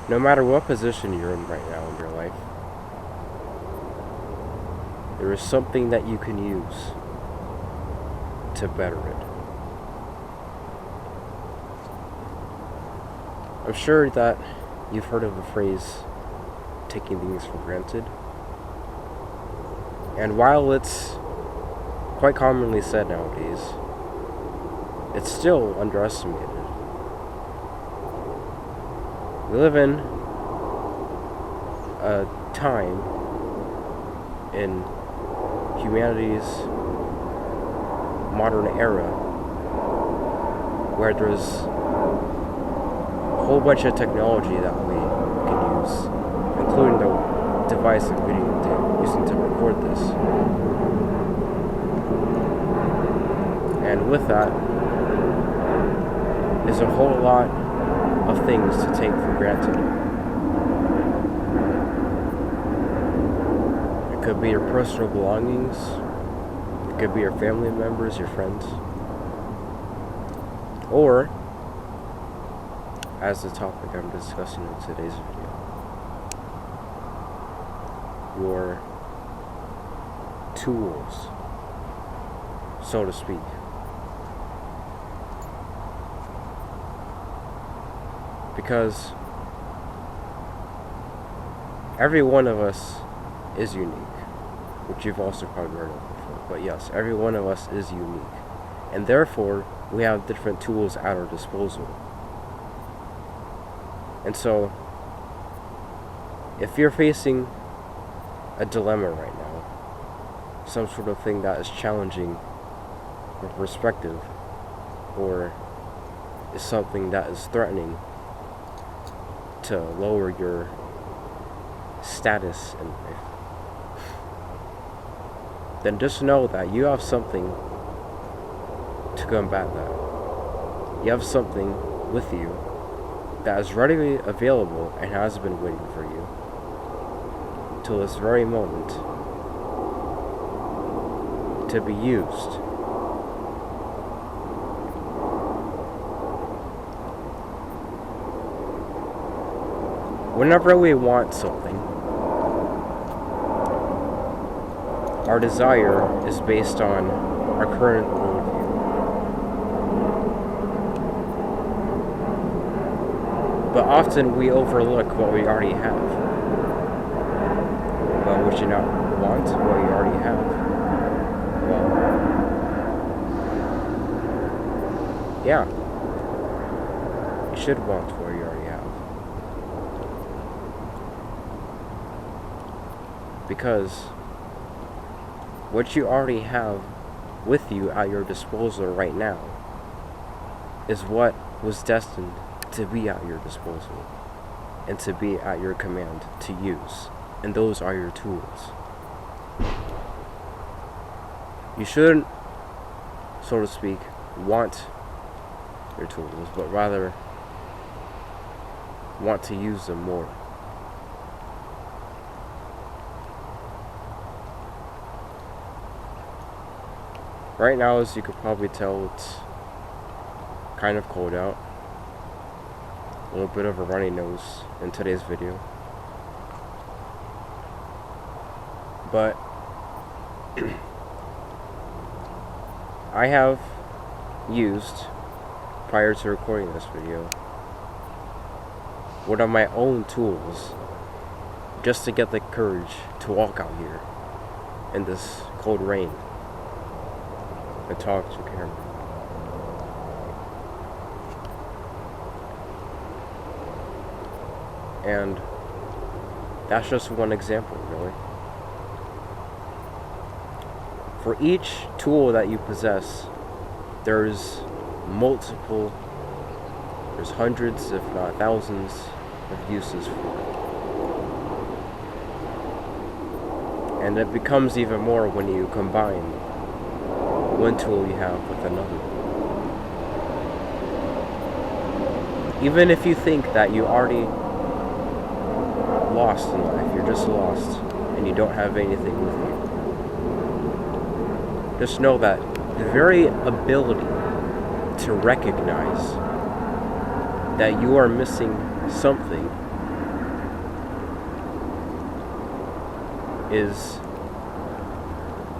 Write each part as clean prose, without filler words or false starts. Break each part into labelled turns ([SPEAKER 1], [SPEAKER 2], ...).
[SPEAKER 1] No matter what position you're in right now in your life, there is something that you can use to better it. I'm sure that you've heard of the phrase taking things for granted. And while it's quite commonly said nowadays, it's still underestimated. We live in a time in humanity's modern era where there's a whole bunch of technology that we can use, including the device that we're using to record this. And with that is a whole lot of things to take for granted. It could be your personal belongings, it could be your family members, your friends, or, as the topic I'm discussing in today's video, your tools, so to speak. Because every one of us is unique, which you've also probably heard of before. But yes, every one of us is unique, and therefore we have different tools at our disposal. And so, if you're facing a dilemma right now, some sort of thing that is challenging your perspective, or is something that is threatening to lower your status in life, then just know that you have something to combat that. You have something with you that is readily available and has been waiting for you till this very moment to be used. Whenever we want something, our desire is based on our current worldview. But often we overlook what we already have. Well, would you not want what you already have? Well, yeah. You should want what you already have. Because what you already have with you at your disposal right now is what was destined to be at your disposal and to be at your command to use. And those are your tools. You shouldn't, so to speak, want your tools, but rather want to use them more. Right now, as you could probably tell, it's kind of cold out. A little bit of a runny nose in today's video. But I have used, prior to recording this video, one of my own tools just to get the courage to walk out here in this cold rain and talk to camera. And that's just one example, really. For each tool that you possess, there's hundreds, if not thousands, of uses for it. And it becomes even more when you combine one tool you have with another. Even if you think that you already lost in life, you're just lost, and you don't have anything with you, just know that the very ability to recognize that you are missing something is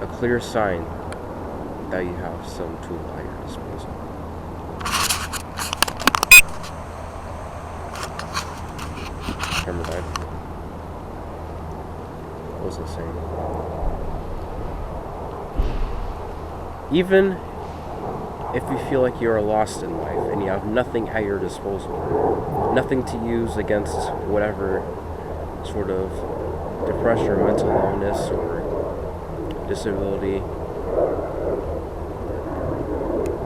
[SPEAKER 1] a clear sign that you have some tool at your disposal. Remember that? What was I saying? Even if you feel like you are lost in life and you have nothing at your disposal, nothing to use against whatever sort of depression or mental illness or disability,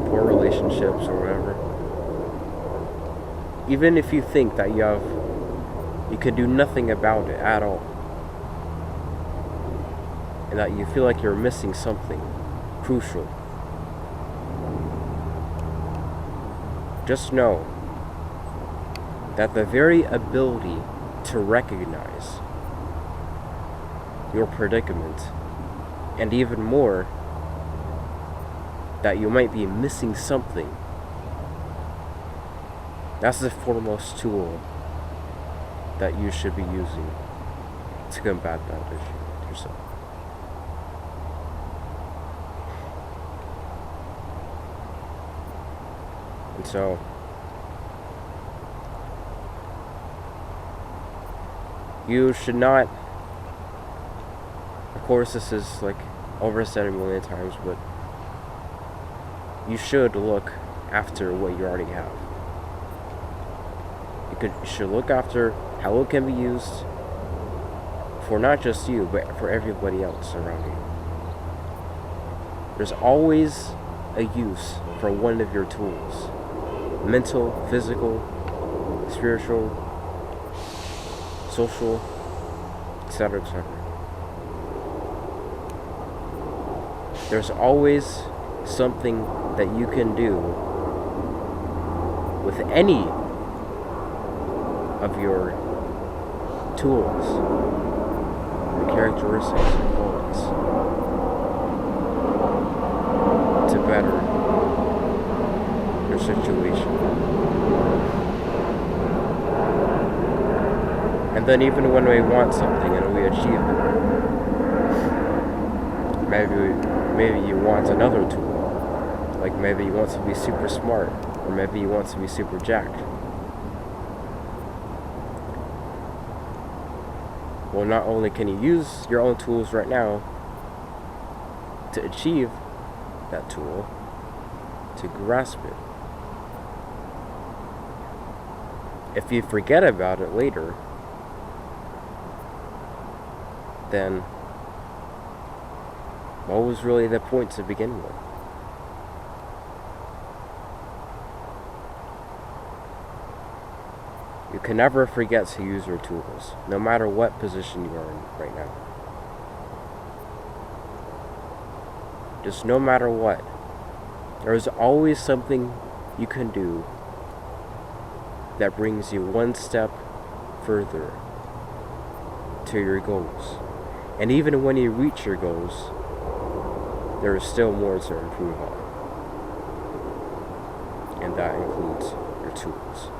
[SPEAKER 1] poor relationships or whatever, even if you think that you could do nothing about it at all, and that you feel like you're missing something crucial, just know that the very ability to recognize your predicament, and even more, that you might be missing something, that's the foremost tool that you should be using to combat that issue with yourself. And so, you should not, of course this is like oversaid a million times, but you should look after what you already have. You should look after how it can be used for not just you, but for everybody else around you. There's always a use for one of your tools. Mental, physical, spiritual, social, etc., etc. There's always something that you can do with any of your tools, your characteristics, your qualities, to better your situation. And then even when we want something and we achieve it, maybe you want another tool. Like maybe you want to be super smart, or maybe you want to be super jacked. Well, not only can you use your own tools right now to achieve that tool, to grasp it. If you forget about it later, then what was really the point to begin with? You can never forget to use your tools, no matter what position you are in right now. Just no matter what, there is always something you can do that brings you one step further to your goals. And even when you reach your goals, there is still more to improve on. And that includes your tools.